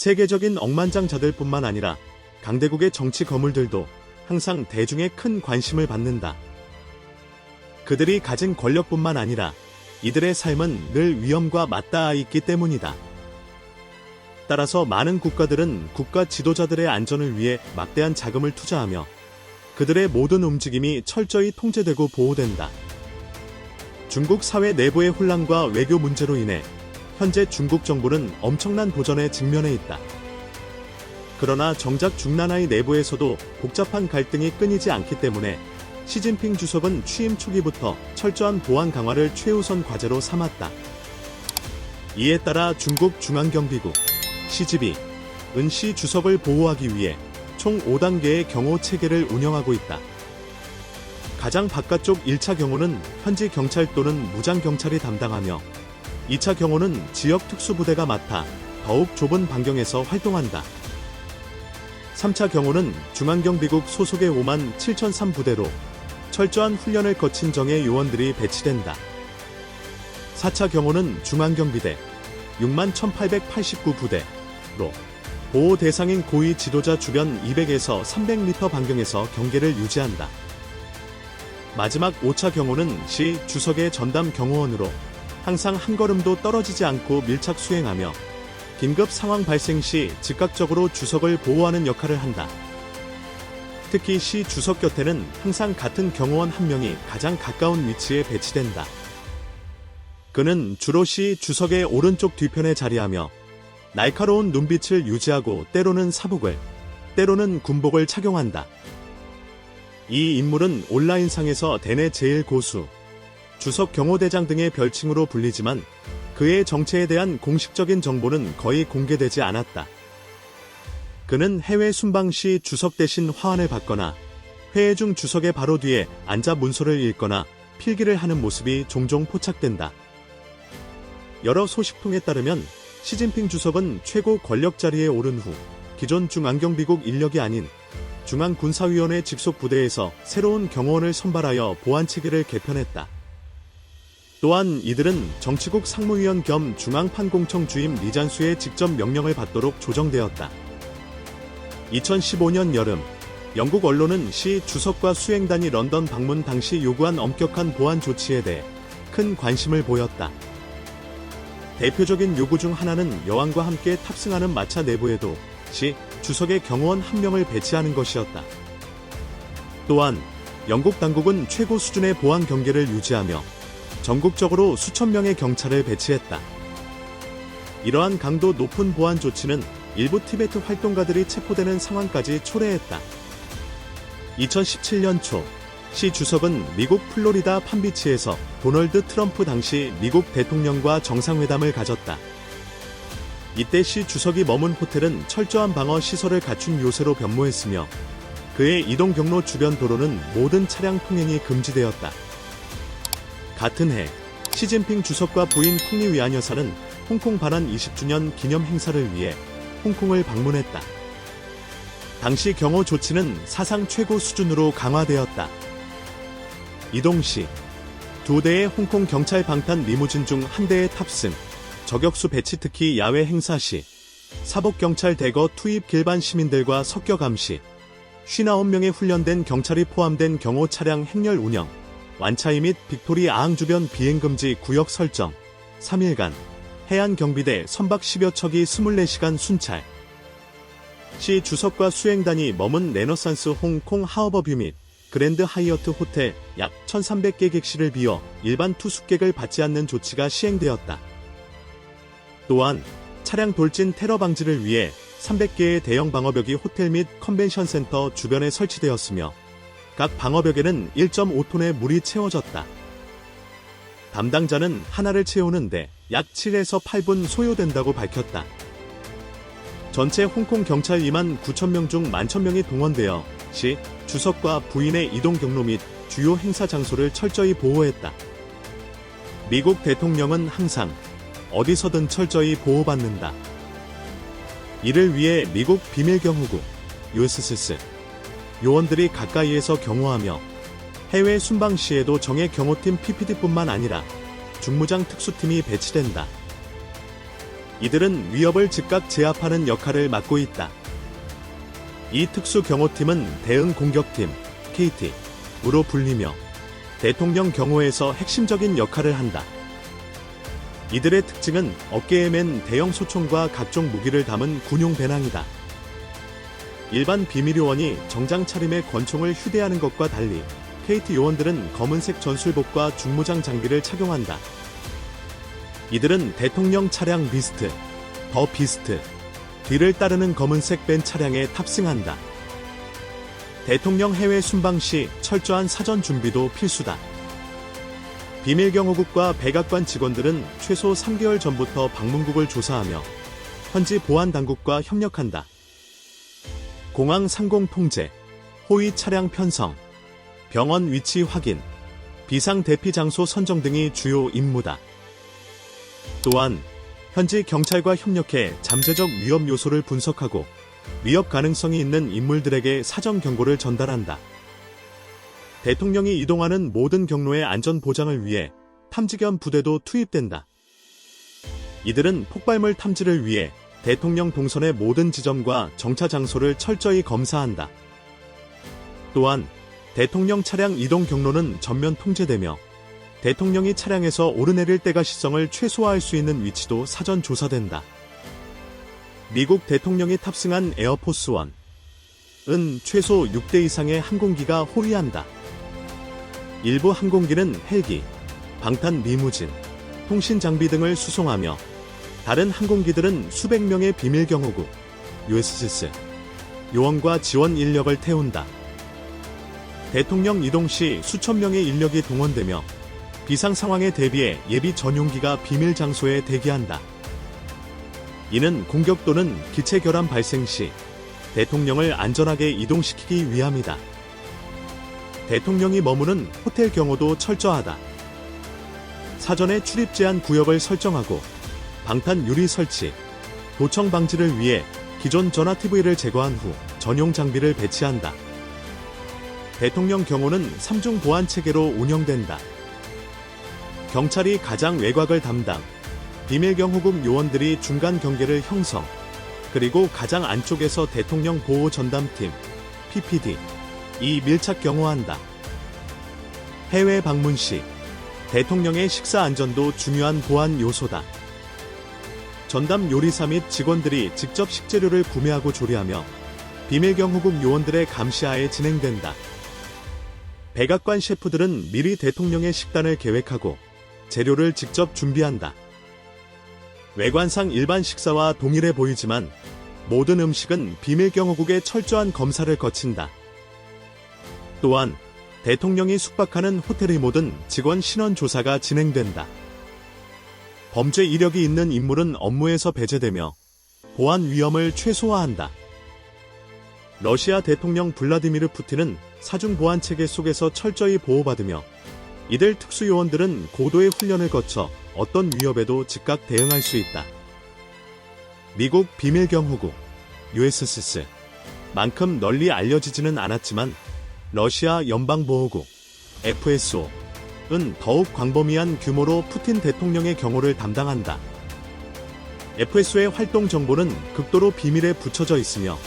세계적인 억만장자들뿐만 아니라 강대국의 정치 거물들도 항상 대중의 큰 관심을 받는다. 그들이 가진 권력뿐만 아니라 이들의 삶은 늘 위험과 맞닿아 있기 때문이다. 따라서 많은 국가들은 국가 지도자들의 안전을 위해 막대한 자금을 투자하며 그들의 모든 움직임이 철저히 통제되고 보호된다. 중국 사회 내부의 혼란과 외교 문제로 인해 현재 중국 정부는 엄청난 도전에 직면해 있다. 그러나 정작 중나라의 내부에서도 복잡한 갈등이 끊이지 않기 때문에 시진핑 주석은 취임 초기부터 철저한 보안 강화를 최우선 과제로 삼았다. 이에 따라 중국 중앙경비국 CGB은 시 주석을 보호하기 위해 총 5단계의 경호 체계를 운영하고 있다. 가장 바깥쪽 1차 경호는 현지 경찰 또는 무장경찰이 담당하며 2차 경호는 지역 특수부대가 맡아 더욱 좁은 반경에서 활동한다. 3차 경호는 중앙경비국 소속의 5만 7,003 부대로 철저한 훈련을 거친 정예 요원들이 배치된다. 4차 경호는 중앙경비대 6만 1,889 부대로 보호 대상인 고위 지도자 주변 200에서 300m 반경에서 경계를 유지한다. 마지막 5차 경호는 시 주석의 전담 경호원으로 항상 한 걸음도 떨어지지 않고 밀착 수행하며 긴급 상황 발생 시 즉각적으로 주석을 보호하는 역할을 한다. 특히 시 주석 곁에는 항상 같은 경호원 한 명이 가장 가까운 위치에 배치된다. 그는 주로 시 주석의 오른쪽 뒤편에 자리하며 날카로운 눈빛을 유지하고 때로는 사복을, 때로는 군복을 착용한다. 이 인물은 온라인상에서 대내 제일 고수, 주석 경호대장 등의 별칭으로 불리지만 그의 정체에 대한 공식적인 정보는 거의 공개되지 않았다. 그는 해외 순방 시 주석 대신 화환을 받거나 회의 중 주석의 바로 뒤에 앉아 문서를 읽거나 필기를 하는 모습이 종종 포착된다. 여러 소식통에 따르면 시진핑 주석은 최고 권력 자리에 오른 후 기존 중앙경비국 인력이 아닌 중앙군사위원회 직속 부대에서 새로운 경호원을 선발하여 보안 체계를 개편했다. 또한 이들은 정치국 상무위원 겸 중앙판공청 주임 리잔수의 직접 명령을 받도록 조정되었다. 2015년 여름, 영국 언론은 시 주석과 수행단이 런던 방문 당시 요구한 엄격한 보안 조치에 대해 큰 관심을 보였다. 대표적인 요구 중 하나는 여왕과 함께 탑승하는 마차 내부에도 시 주석의 경호원 한 명을 배치하는 것이었다. 또한 영국 당국은 최고 수준의 보안 경계를 유지하며 전국적으로 수천 명의 경찰을 배치했다. 이러한 강도 높은 보안 조치는 일부 티베트 활동가들이 체포되는 상황까지 초래했다. 2017년 초, 시 주석은 미국 플로리다 판비치에서 도널드 트럼프 당시 미국 대통령과 정상회담을 가졌다. 이때 시 주석이 머문 호텔은 철저한 방어 시설을 갖춘 요새로 변모했으며 그의 이동 경로 주변 도로는 모든 차량 통행이 금지되었다. 같은 해, 시진핑 주석과 부인 쿵리 위안 여사는 홍콩 반환 20주년 기념 행사를 위해 홍콩을 방문했다. 당시 경호 조치는 사상 최고 수준으로 강화되었다. 이동 시, 2대의 홍콩 경찰 방탄 리무진 중 한 대의 탑승, 저격수 배치 특히 야외 행사 시, 사복경찰 대거 투입 길반 시민들과 섞여 감시, 59명의 훈련된 경찰이 포함된 경호 차량 행렬 운영, 완차이 및 빅토리 아항 주변 비행금지 구역 설정, 3일간 해안경비대 선박 10여 척이 24시간 순찰. 시 주석과 수행단이 머문 레너산스 홍콩 하어버뷰 및 그랜드 하이어트 호텔 약 1300개 객실을 비워 일반 투숙객을 받지 않는 조치가 시행되었다. 또한 차량 돌진 테러 방지를 위해 300개의 대형 방어벽이 호텔 및 컨벤션 센터 주변에 설치되었으며 각 방어벽에는 1.5톤의 물이 채워졌다. 담당자는 하나를 채우는데 약 7에서 8분 소요된다고 밝혔다. 전체 홍콩 경찰 2만 9천 명 중 11,000명이 동원되어 시 주석과 부인의 이동 경로 및 주요 행사 장소를 철저히 보호했다. 미국 대통령은 항상 어디서든 철저히 보호받는다. 이를 위해 미국 비밀경호국 USS 요원들이 가까이에서 경호하며 해외 순방 시에도 정예 경호팀 PPD뿐만 아니라 중무장 특수팀이 배치된다. 이들은 위협을 즉각 제압하는 역할을 맡고 있다. 이 특수 경호팀은 대응 공격팀, KT으로 불리며 대통령 경호에서 핵심적인 역할을 한다. 이들의 특징은 어깨에 맨 대형 소총과 각종 무기를 담은 군용 배낭이다. 일반 비밀 요원이 정장 차림의 권총을 휴대하는 것과 달리 KT 요원들은 검은색 전술복과 중무장 장비를 착용한다. 이들은 대통령 차량 비스트, 더 비스트, 뒤를 따르는 검은색 밴 차량에 탑승한다. 대통령 해외 순방 시 철저한 사전 준비도 필수다. 비밀경호국과 백악관 직원들은 최소 3개월 전부터 방문국을 조사하며 현지 보안당국과 협력한다. 공항 상공 통제, 호위 차량 편성, 병원 위치 확인, 비상 대피 장소 선정 등이 주요 임무다. 또한 현지 경찰과 협력해 잠재적 위험 요소를 분석하고 위협 가능성이 있는 인물들에게 사전 경고를 전달한다. 대통령이 이동하는 모든 경로의 안전 보장을 위해 탐지견 부대도 투입된다. 이들은 폭발물 탐지를 위해 대통령 동선의 모든 지점과 정차 장소를 철저히 검사한다. 또한 대통령 차량 이동 경로는 전면 통제되며 대통령이 차량에서 오르내릴 때가 시성을 최소화할 수 있는 위치도 사전 조사된다. 미국 대통령이 탑승한 에어포스 1은 최소 6대 이상의 항공기가 호위한다. 일부 항공기는 헬기, 방탄 리무진, 통신 장비 등을 수송하며 다른 항공기들은 수백 명의 비밀경호국, USS, 요원과 지원 인력을 태운다. 대통령 이동 시 수천 명의 인력이 동원되며 비상 상황에 대비해 예비 전용기가 비밀 장소에 대기한다. 이는 공격 또는 기체 결함 발생 시 대통령을 안전하게 이동시키기 위함이다. 대통령이 머무는 호텔 경호도 철저하다. 사전에 출입 제한 구역을 설정하고 방탄 유리 설치, 도청 방지를 위해 기존 전화 TV를 제거한 후 전용 장비를 배치한다. 대통령 경호는 3중 보안 체계로 운영된다. 경찰이 가장 외곽을 담당, 비밀경호국 요원들이 중간 경계를 형성, 그리고 가장 안쪽에서 대통령 보호 전담팀, PPD, 이 밀착 경호한다. 해외 방문 시 대통령의 식사 안전도 중요한 보안 요소다. 전담 요리사 및 직원들이 직접 식재료를 구매하고 조리하며 비밀경호국 요원들의 감시하에 진행된다. 백악관 셰프들은 미리 대통령의 식단을 계획하고 재료를 직접 준비한다. 외관상 일반 식사와 동일해 보이지만 모든 음식은 비밀경호국의 철저한 검사를 거친다. 또한 대통령이 숙박하는 호텔의 모든 직원 신원 조사가 진행된다. 범죄 이력이 있는 인물은 업무에서 배제되며 보안 위험을 최소화한다. 러시아 대통령 블라디미르 푸틴은 사중 보안 체계 속에서 철저히 보호받으며 이들 특수요원들은 고도의 훈련을 거쳐 어떤 위협에도 즉각 대응할 수 있다. 미국 비밀경호국, USS 만큼 널리 알려지지는 않았지만 러시아 연방보호국, FSO는 더욱 광범위한 규모로 푸틴 대통령의 경호를 담당한다. FSO의 활동 정보는 극도로 비밀에 붙여져 있으며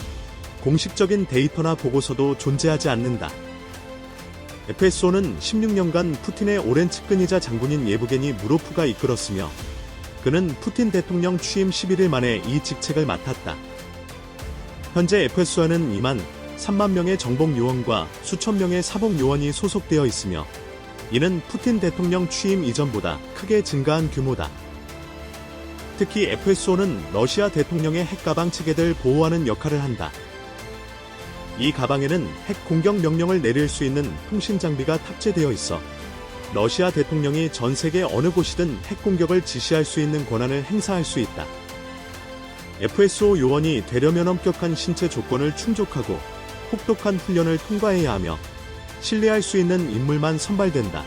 공식적인 데이터나 보고서도 존재하지 않는다. FSO는 16년간 푸틴의 오랜 측근이자 장군인 예부게니 무로프가 이끌었으며 그는 푸틴 대통령 취임 11일 만에 이 직책을 맡았다. 현재 FSO에는 2만 3만 명의 정복 요원과 수천 명의 사복 요원이 소속되어 있으며 이는 푸틴 대통령 취임 이전보다 크게 증가한 규모다. 특히 FSO는 러시아 대통령의 핵가방 체계를 보호하는 역할을 한다. 이 가방에는 핵 공격 명령을 내릴 수 있는 통신 장비가 탑재되어 있어 러시아 대통령이 전 세계 어느 곳이든 핵 공격을 지시할 수 있는 권한을 행사할 수 있다. FSO 요원이 되려면 엄격한 신체 조건을 충족하고 혹독한 훈련을 통과해야 하며 신뢰할 수 있는 인물만 선발된다.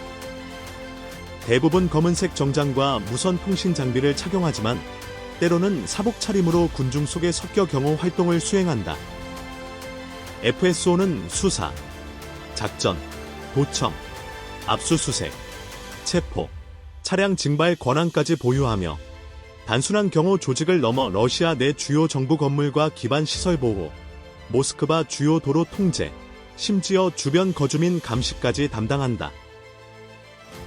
대부분 검은색 정장과 무선 통신 장비를 착용하지만 때로는 사복 차림으로 군중 속에 섞여 경호 활동을 수행한다. FSO는 수사, 작전, 도청, 압수수색, 체포, 차량 증발 권한까지 보유하며 단순한 경호 조직을 넘어 러시아 내 주요 정부 건물과 기반 시설 보호, 모스크바 주요 도로 통제, 심지어 주변 거주민 감시까지 담당한다.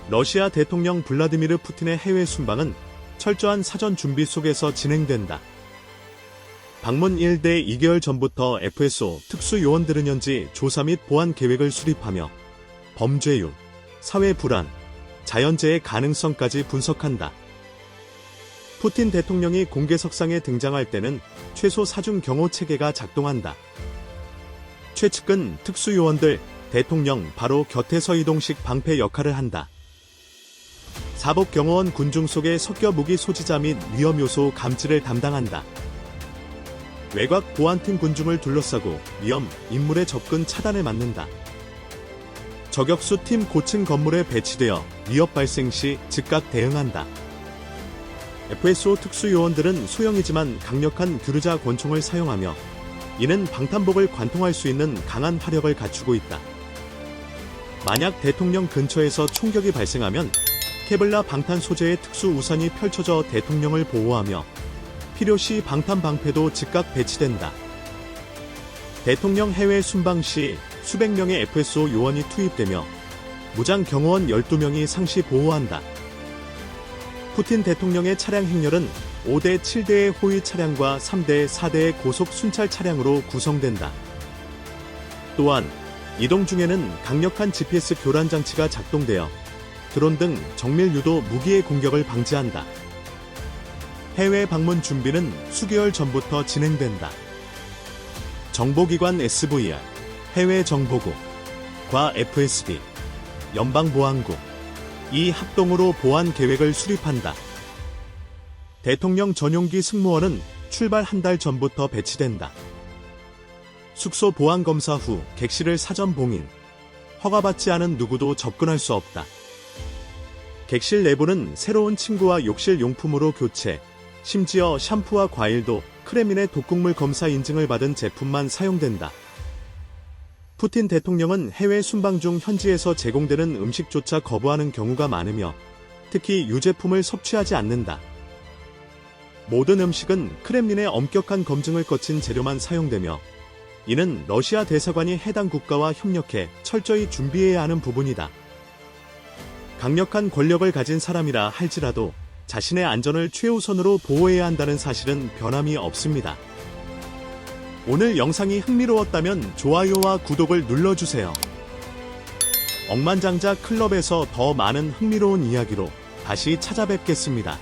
러시아 대통령 블라디미르 푸틴의 해외 순방은 철저한 사전 준비 속에서 진행된다. 방문 1대 2개월 전부터 FSO 특수요원들은 현지 조사 및 보안 계획을 수립하며 범죄율, 사회 불안, 자연재해 가능성까지 분석한다. 푸틴 대통령이 공개석상에 등장할 때는 최소 4중 경호 체계가 작동한다. 최측근 특수요원들, 대통령 바로 곁에서 이동식 방패 역할을 한다. 사법경호원 군중 속의 섞여 무기 소지자 및 위험 요소 감지를 담당한다. 외곽 보안팀 군중을 둘러싸고 위험, 인물의 접근 차단을 맡는다. 저격수 팀 고층 건물에 배치되어 위협 발생 시 즉각 대응한다. FSO 특수요원들은 소형이지만 강력한 규르자 권총을 사용하며 이는 방탄복을 관통할 수 있는 강한 화력을 갖추고 있다. 만약 대통령 근처에서 총격이 발생하면 케블라 방탄 소재의 특수 우산이 펼쳐져 대통령을 보호하며 필요시 방탄 방패도 즉각 배치된다. 대통령 해외 순방 시 수백 명의 FSO 요원이 투입되며 무장 경호원 12명이 상시 보호한다. 푸틴 대통령의 차량 행렬은 5대 7대의 호위 차량과 3대 4대의 고속 순찰 차량으로 구성된다. 또한 이동 중에는 강력한 GPS 교란 장치가 작동되어 드론 등 정밀 유도 무기의 공격을 방지한다. 해외 방문 준비는 수개월 전부터 진행된다. 정보기관 SVR, 해외정보국, 과 FSB, 연방보안국, 이 합동으로 보안 계획을 수립한다. 대통령 전용기 승무원은 출발 한 달 전부터 배치된다. 숙소 보안 검사 후 객실을 사전 봉인, 허가받지 않은 누구도 접근할 수 없다. 객실 내부는 새로운 침구와 욕실 용품으로 교체, 심지어 샴푸와 과일도 크렘린의 독극물 검사 인증을 받은 제품만 사용된다. 푸틴 대통령은 해외 순방 중 현지에서 제공되는 음식조차 거부하는 경우가 많으며 특히 유제품을 섭취하지 않는다. 모든 음식은 크렘린의 엄격한 검증을 거친 재료만 사용되며 이는 러시아 대사관이 해당 국가와 협력해 철저히 준비해야 하는 부분이다. 강력한 권력을 가진 사람이라 할지라도 자신의 안전을 최우선으로 보호해야 한다는 사실은 변함이 없습니다. 오늘 영상이 흥미로웠다면 좋아요와 구독을 눌러주세요. 억만장자 클럽에서 더 많은 흥미로운 이야기로 다시 찾아뵙겠습니다.